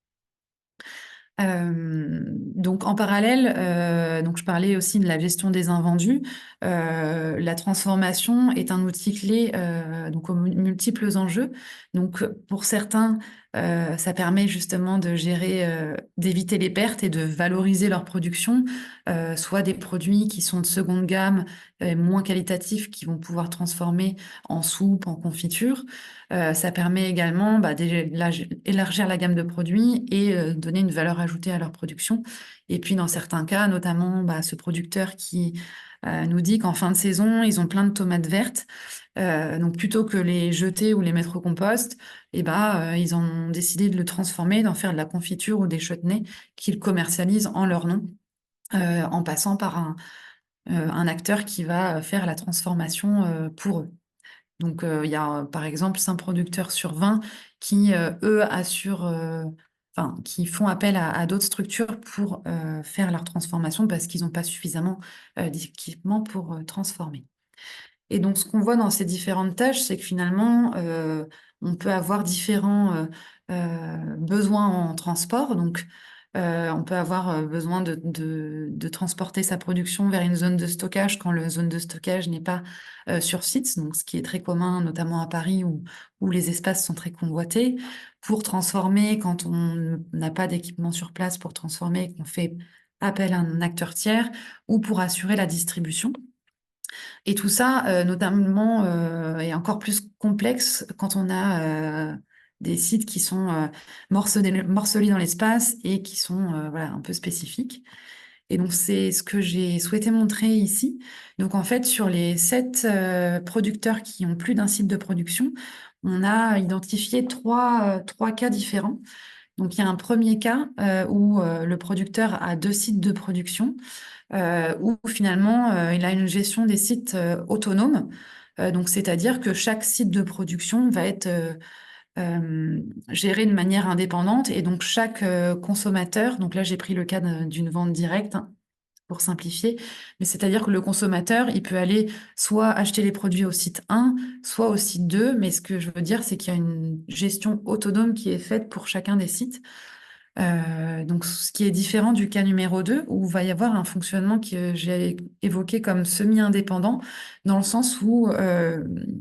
Donc en parallèle, donc je parlais aussi de la gestion des invendus. La transformation est un outil clé, donc aux multiples enjeux. Donc pour certains, Ça permet justement de gérer, d'éviter les pertes et de valoriser leur production, soit des produits qui sont de seconde gamme, moins qualitatifs, qui vont pouvoir transformer en soupe, en confiture. Ça permet également, bah, d'élargir la gamme de produits et donner une valeur ajoutée à leur production. Et puis dans certains cas, notamment, bah, ce producteur qui nous dit qu'en fin de saison, ils ont plein de tomates vertes. Donc plutôt que les jeter ou les mettre au compost, et bah, ils ont décidé de le transformer, d'en faire de la confiture ou des chutneys qu'ils commercialisent en leur nom, en passant par un acteur qui va faire la transformation pour eux. Donc il y a par exemple 5 producteurs sur 20 qui, eux, assurent, enfin, qui font appel à d'autres structures pour faire leur transformation parce qu'ils n'ont pas suffisamment d'équipement pour transformer. Et donc, ce qu'on voit dans ces différentes tâches, c'est que finalement, on peut avoir différents besoins en transport. Donc, on peut avoir besoin de transporter sa production vers une zone de stockage quand la zone de stockage n'est pas sur site, donc ce qui est très commun, notamment à Paris où les espaces sont très convoités. Pour transformer, quand on n'a pas d'équipement sur place pour transformer, qu'on fait appel à un acteur tiers, ou pour assurer la distribution. Et tout ça, notamment, est encore plus complexe quand on a des sites qui sont morcelés dans l'espace et qui sont voilà, un peu spécifiques. Et donc, c'est ce que j'ai souhaité montrer ici. Donc, en fait, sur les 7 producteurs qui ont plus d'un site de production, on a identifié trois cas différents. Donc, il y a un premier cas où le producteur a 2 sites de production où finalement il a une gestion des sites autonome. Donc, c'est-à-dire que chaque site de production va être géré de manière indépendante et donc chaque consommateur, donc là j'ai pris le cas d'une vente directe, hein, pour simplifier, mais c'est-à-dire que le consommateur, il peut aller soit acheter les produits au site 1, soit au site 2, mais ce que je veux dire, c'est qu'il y a une gestion autonome qui est faite pour chacun des sites. Donc, ce qui est différent du cas numéro 2, où il va y avoir un fonctionnement que j'ai évoqué comme semi-indépendant, dans le sens où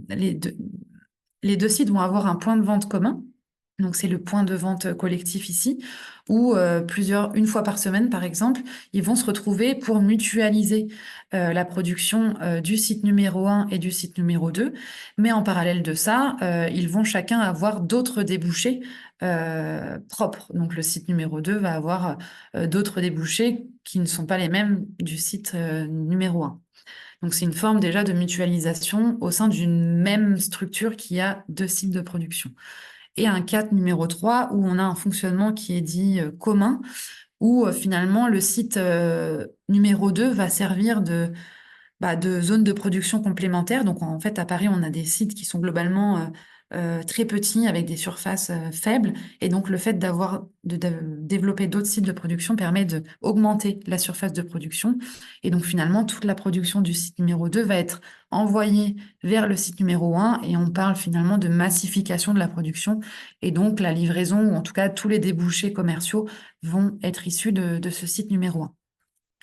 les deux, les deux sites vont avoir un point de vente commun. Donc, c'est le point de vente collectif ici, où une fois par semaine, par exemple, ils vont se retrouver pour mutualiser la production du site numéro 1 et du site numéro 2. Mais en parallèle de ça, ils vont chacun avoir d'autres débouchés propres. Donc, le site numéro 2 va avoir d'autres débouchés qui ne sont pas les mêmes du site numéro 1. Donc, c'est une forme déjà de mutualisation au sein d'une même structure qui a 2 sites de production. Et un cas numéro 3 où on a un fonctionnement qui est dit commun, où finalement le site numéro 2 va servir de zone de production complémentaire. Donc en fait, à Paris, on a des sites qui sont globalement très petits avec des surfaces faibles. Et donc le fait de développer d'autres sites de production permet d'augmenter la surface de production. Et donc finalement, toute la production du site numéro 2 va être envoyée vers le site numéro 1. Et on parle finalement de massification de la production. Et donc la livraison, ou en tout cas tous les débouchés commerciaux, vont être issus de ce site numéro 1.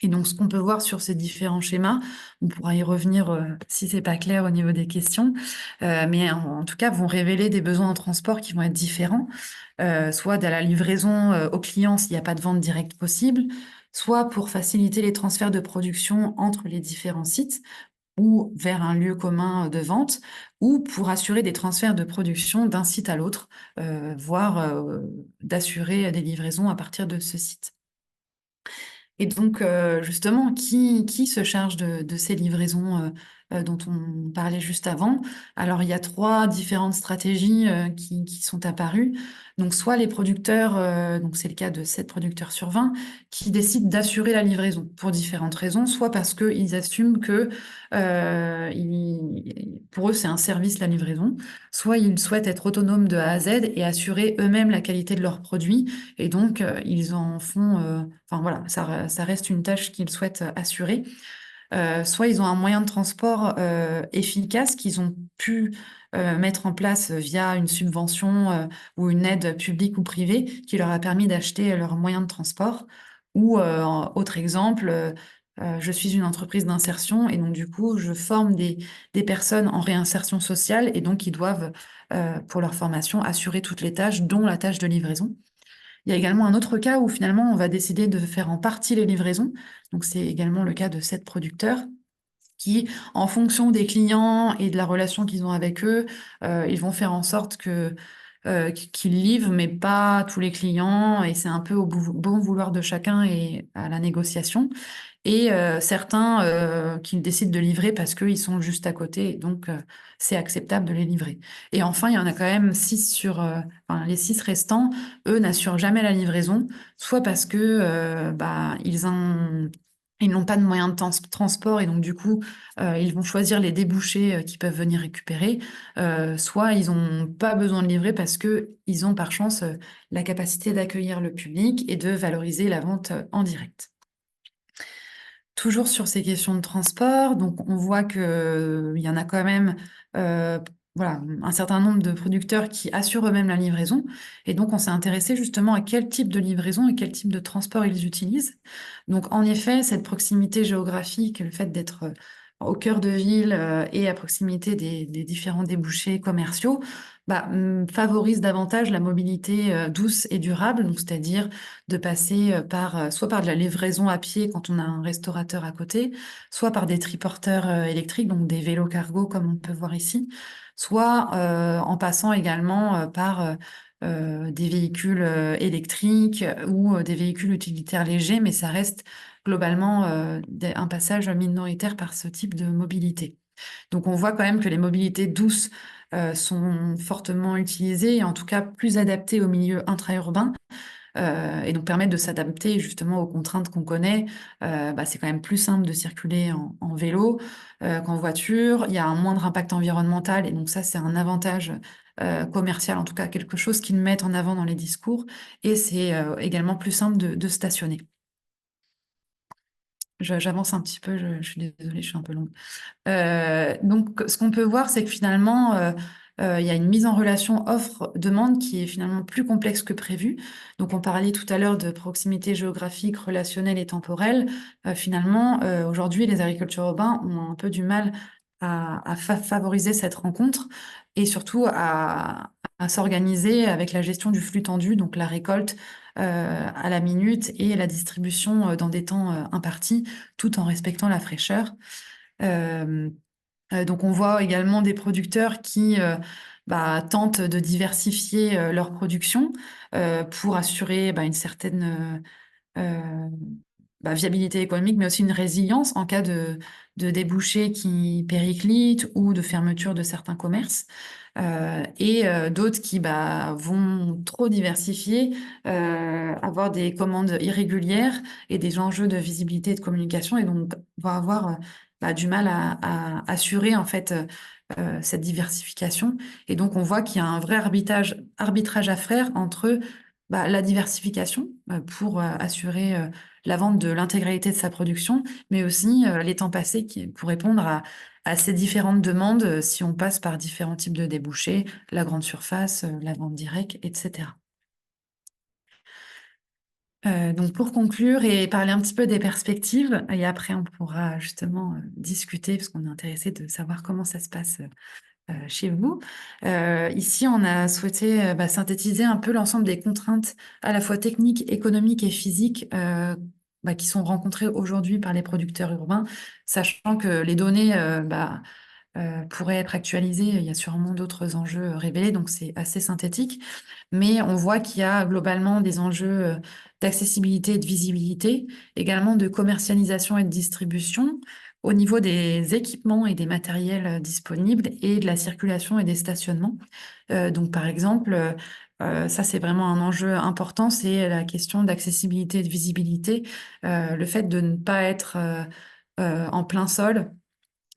Et donc, ce qu'on peut voir sur ces différents schémas, on pourra y revenir si c'est pas clair au niveau des questions, mais en tout cas vont révéler des besoins en transport qui vont être différents, soit de la livraison au client s'il n'y a pas de vente directe possible, soit pour faciliter les transferts de production entre les différents sites ou vers un lieu commun de vente, ou pour assurer des transferts de production d'un site à l'autre, voire d'assurer des livraisons à partir de ce site. Et donc, justement, qui se charge de ces livraisons dont on parlait juste avant? Alors, il y a 3 différentes stratégies qui sont apparues. Donc, soit les producteurs, donc c'est le cas de 7 producteurs sur 20, qui décident d'assurer la livraison pour différentes raisons, soit parce qu'ils assument que pour eux, c'est un service, la livraison, soit ils souhaitent être autonomes de A à Z et assurer eux-mêmes la qualité de leurs produits et donc, ils en font, enfin voilà, ça reste une tâche qu'ils souhaitent assurer. Soit ils ont un moyen de transport efficace qu'ils ont pu mettre en place via une subvention ou une aide publique ou privée qui leur a permis d'acheter leur moyen de transport. Ou, autre exemple, je suis une entreprise d'insertion et donc du coup, je forme des personnes en réinsertion sociale et donc ils doivent, pour leur formation, assurer toutes les tâches, dont la tâche de livraison. Il y a également un autre cas où finalement, on va décider de faire en partie les livraisons. Donc c'est également le cas de 7 producteurs qui, en fonction des clients et de la relation qu'ils ont avec eux, ils vont faire en sorte qu'ils livrent, mais pas tous les clients, et c'est un peu au bon vouloir de chacun et à la négociation. Et certains qui décident de livrer parce qu'ils sont juste à côté, et donc c'est acceptable de les livrer. Et enfin, il y en a quand même 6 enfin, les 6 restants, eux n'assurent jamais la livraison, soit parce que ils n'ont pas de moyens de transport et donc du coup, ils vont choisir les débouchés qui peuvent venir récupérer, soit ils n'ont pas besoin de livrer parce que ils ont par chance la capacité d'accueillir le public et de valoriser la vente en direct. Toujours sur ces questions de transport, donc on voit que, il y en a quand même, heu, voilà, un certain nombre de producteurs qui assurent eux-mêmes la livraison et donc on s'est intéressé justement à quel type de livraison et quel type de transport ils utilisent. Donc en effet, cette proximité géographique, le fait d'être, au cœur de ville, et à proximité des différents débouchés commerciaux, favorise davantage la mobilité, douce et durable, donc c'est-à-dire de passer soit par de la livraison à pied quand on a un restaurateur à côté, soit par des triporteurs électriques, donc des vélos cargo comme on peut voir ici, soit en passant également par des véhicules électriques ou des véhicules utilitaires légers, mais ça reste globalement un passage minoritaire par ce type de mobilité. Donc on voit quand même que les mobilités douces sont fortement utilisées et en tout cas plus adaptées au milieu intra-urbain et donc permettre de s'adapter justement aux contraintes qu'on connaît. C'est quand même plus simple de circuler en vélo qu'en voiture. Il y a un moindre impact environnemental et donc ça, c'est un avantage commercial, en tout cas quelque chose qu'ils mettent en avant dans les discours. Et c'est également plus simple de stationner. J'avance un petit peu, je suis désolée, je suis un peu longue. Donc, ce qu'on peut voir, c'est que finalement, il y a une mise en relation offre-demande qui est finalement plus complexe que prévu. Donc, on parlait tout à l'heure de proximité géographique, relationnelle et temporelle. Finalement, aujourd'hui, les agriculteurs urbains ont un peu du mal à favoriser cette rencontre et surtout à s'organiser avec la gestion du flux tendu, donc la récolte à la minute et la distribution dans des temps impartis, tout en respectant la fraîcheur. Euh, donc on voit également des producteurs qui tentent de diversifier leur production pour assurer une certaine viabilité économique, mais aussi une résilience en cas de débouchés qui périclitent ou de fermeture de certains commerces. Et d'autres qui vont trop diversifier, avoir des commandes irrégulières et des enjeux de visibilité et de communication, et donc vont avoir du mal à assurer en fait cette diversification. Et donc on voit qu'il y a un vrai arbitrage à faire entre la diversification pour assurer la vente de l'intégralité de sa production, mais aussi les temps passés pour répondre à ces différentes demandes si on passe par différents types de débouchés, la grande surface, la vente directe, etc. Donc pour conclure et parler un petit peu des perspectives, et après on pourra justement discuter, parce qu'on est intéressé de savoir comment ça se passe chez vous. Ici, on a souhaité synthétiser un peu l'ensemble des contraintes à la fois techniques, économiques et physiques qui sont rencontrées aujourd'hui par les producteurs urbains, sachant que les données pourraient être actualisées. Il y a sûrement d'autres enjeux révélés, donc c'est assez synthétique. Mais on voit qu'il y a globalement des enjeux d'accessibilité et de visibilité, également de commercialisation et de distribution au niveau des équipements et des matériels disponibles et de la circulation et des stationnements. Donc par exemple, ça c'est vraiment un enjeu important, c'est la question d'accessibilité et de visibilité, le fait de ne pas être en plein sol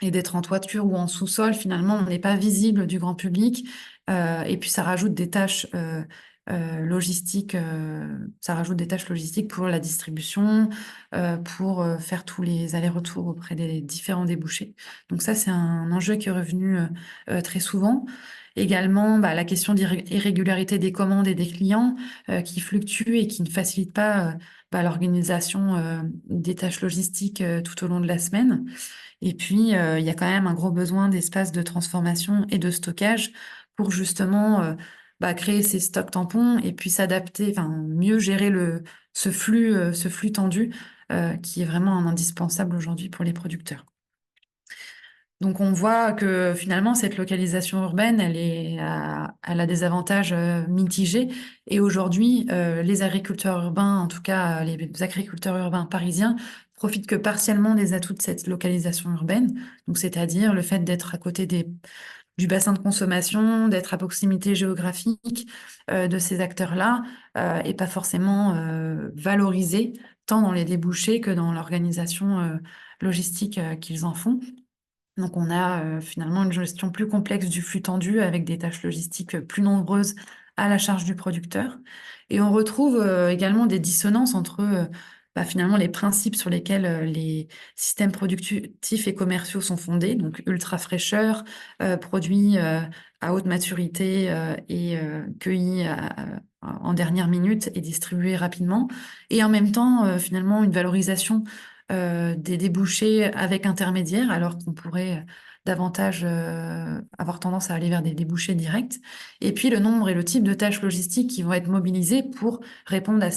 et d'être en toiture ou en sous-sol, finalement, on n'est pas visible du grand public. Et puis, ça rajoute des tâches logistiques pour la distribution, pour faire tous les allers-retours auprès des différents débouchés. Donc ça, c'est un enjeu qui est revenu très souvent. Également, la question d'irrégularité des commandes et des clients qui fluctuent et qui ne facilitent pas l'organisation des tâches logistiques tout au long de la semaine. Et puis, il y a quand même un gros besoin d'espace de transformation et de stockage pour justement créer ces stocks tampons et puis s'adapter, enfin mieux gérer ce flux tendu qui est vraiment un indispensable aujourd'hui pour les producteurs. Donc on voit que finalement cette localisation urbaine, elle a des avantages mitigés. Et aujourd'hui, les agriculteurs urbains, en tout cas les agriculteurs urbains parisiens, profitent que partiellement des atouts de cette localisation urbaine. Donc c'est-à-dire le fait d'être à côté du bassin de consommation, d'être à proximité géographique de ces acteurs-là, et pas forcément valorisé tant dans les débouchés que dans l'organisation logistique qu'ils en font. Donc on a finalement une gestion plus complexe du flux tendu avec des tâches logistiques plus nombreuses à la charge du producteur. Et on retrouve également des dissonances entre finalement les principes sur lesquels les systèmes productifs et commerciaux sont fondés, donc ultra fraîcheur, produits à haute maturité et cueillis en dernière minute et distribués rapidement, et en même temps finalement une valorisation des débouchés avec intermédiaires, alors qu'on pourrait davantage avoir tendance à aller vers des débouchés directs. Et puis le nombre et le type de tâches logistiques qui vont être mobilisées pour répondre à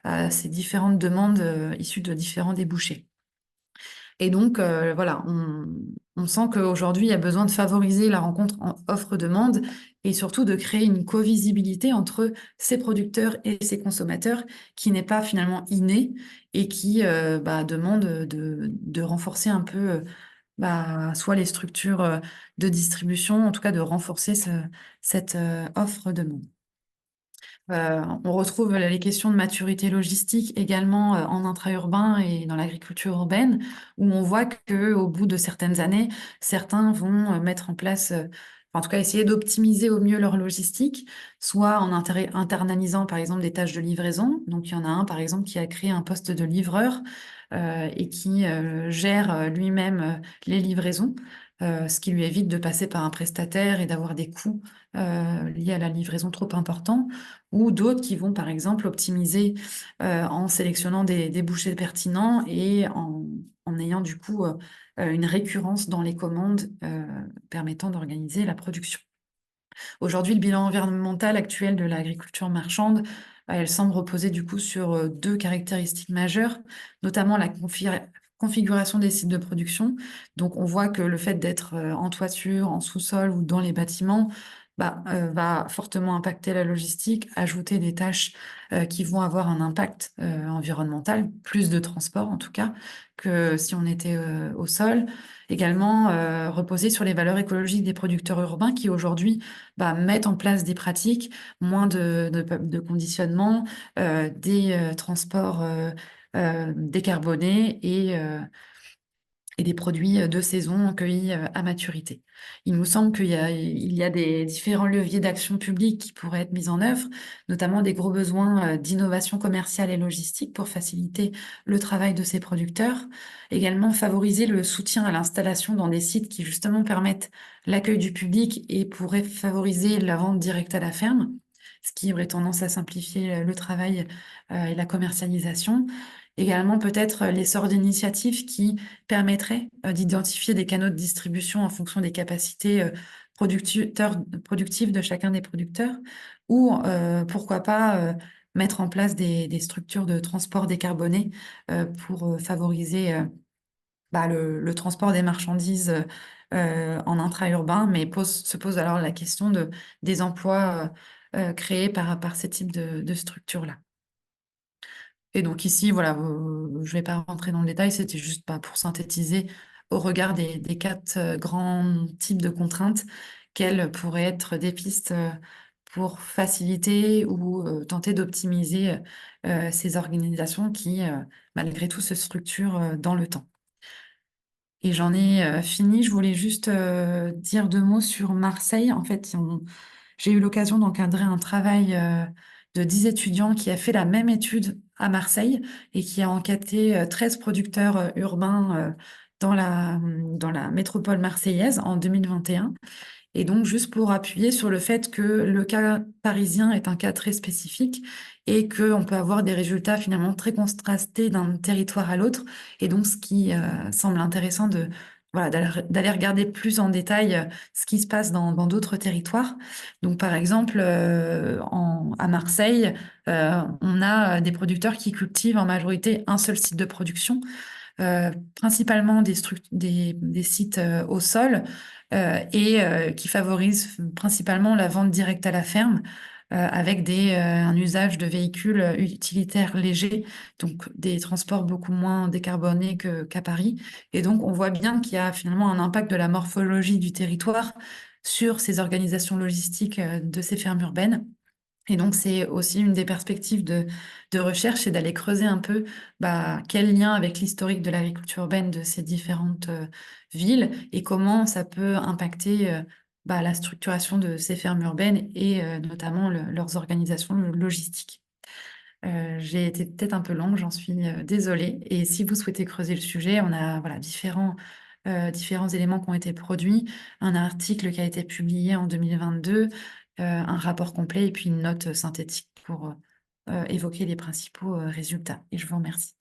à ces différentes demandes issues de différents débouchés. Et donc, voilà, on sent qu'aujourd'hui, il y a besoin de favoriser la rencontre en offre-demande et surtout de créer une co-visibilité entre ces producteurs et ces consommateurs qui n'est pas finalement innée et qui demande de renforcer un peu soit les structures de distribution, en tout cas de renforcer cette offre-demande. On retrouve les questions de maturité logistique également en intra-urbain et dans l'agriculture urbaine, où on voit que au bout de certaines années, certains vont mettre en place, en tout cas essayer d'optimiser au mieux leur logistique, soit en internalisant par exemple des tâches de livraison. Donc il y en a un par exemple qui a créé un poste de livreur et qui gère lui-même les livraisons. Ce qui lui évite de passer par un prestataire et d'avoir des coûts liés à la livraison trop importants, ou d'autres qui vont, par exemple, optimiser en sélectionnant des débouchés pertinents et en ayant du coup une récurrence dans les commandes permettant d'organiser la production. Aujourd'hui, le bilan environnemental actuel de l'agriculture marchande, elle semble reposer du coup sur deux caractéristiques majeures, notamment la configuration des sites de production. Donc, on voit que le fait d'être en toiture, en sous-sol ou dans les bâtiments va fortement impacter la logistique, ajouter des tâches qui vont avoir un impact environnemental, plus de transport en tout cas, que si on était au sol. Également, reposer sur les valeurs écologiques des producteurs urbains qui aujourd'hui mettre en place des pratiques, moins de conditionnement, des transports décarbonés et des produits de saison cueillis à maturité. Il nous semble il y a des différents leviers d'action publique qui pourraient être mis en œuvre, notamment des gros besoins d'innovation commerciale et logistique pour faciliter le travail de ces producteurs. Également, favoriser le soutien à l'installation dans des sites qui justement permettent l'accueil du public et pourraient favoriser la vente directe à la ferme, ce qui aurait tendance à simplifier le travail et la commercialisation. Également, peut-être l'essor d'initiatives qui permettrait d'identifier des canaux de distribution en fonction des capacités productives de chacun des producteurs, ou pourquoi pas mettre en place des structures de transport décarbonées pour favoriser le transport des marchandises en intra-urbain, mais se pose alors la question des emplois créés par ces types de structures-là. Et donc ici, voilà, je ne vais pas rentrer dans le détail, c'était juste pour synthétiser au regard des quatre grands types de contraintes, quelles pourraient être des pistes pour faciliter ou tenter d'optimiser ces organisations qui, malgré tout, se structurent dans le temps. Et j'en ai fini. Je voulais juste dire deux mots sur Marseille. En fait, j'ai eu l'occasion d'encadrer un travail de 10 étudiants qui a fait la même étude à Marseille et qui a enquêté 13 producteurs urbains dans dans la métropole marseillaise en 2021. Et donc, juste pour appuyer sur le fait que le cas parisien est un cas très spécifique et qu'on peut avoir des résultats finalement très contrastés d'un territoire à l'autre. Et donc, ce qui semble intéressant voilà, d'aller regarder plus en détail ce qui se passe dans d'autres territoires. Donc, par exemple, à Marseille, on a des producteurs qui cultivent en majorité un seul site de production, principalement des sites au sol, et qui favorisent principalement la vente directe à la ferme, avec un usage de véhicules utilitaires légers, donc des transports beaucoup moins décarbonés qu'à Paris. Et donc, on voit bien qu'il y a finalement un impact de la morphologie du territoire sur ces organisations logistiques de ces fermes urbaines. Et donc, c'est aussi une des perspectives de recherche, c'est d'aller creuser un peu quel lien avec l'historique de l'agriculture urbaine de ces différentes villes et comment ça peut impacter la structuration de ces fermes urbaines et notamment leurs organisations logistiques. J'ai été peut-être un peu longue, j'en suis désolée. Et si vous souhaitez creuser le sujet, on a voilà, différents éléments qui ont été produits, un article qui a été publié en 2022, un rapport complet et puis une note synthétique pour évoquer les principaux résultats. Et je vous remercie.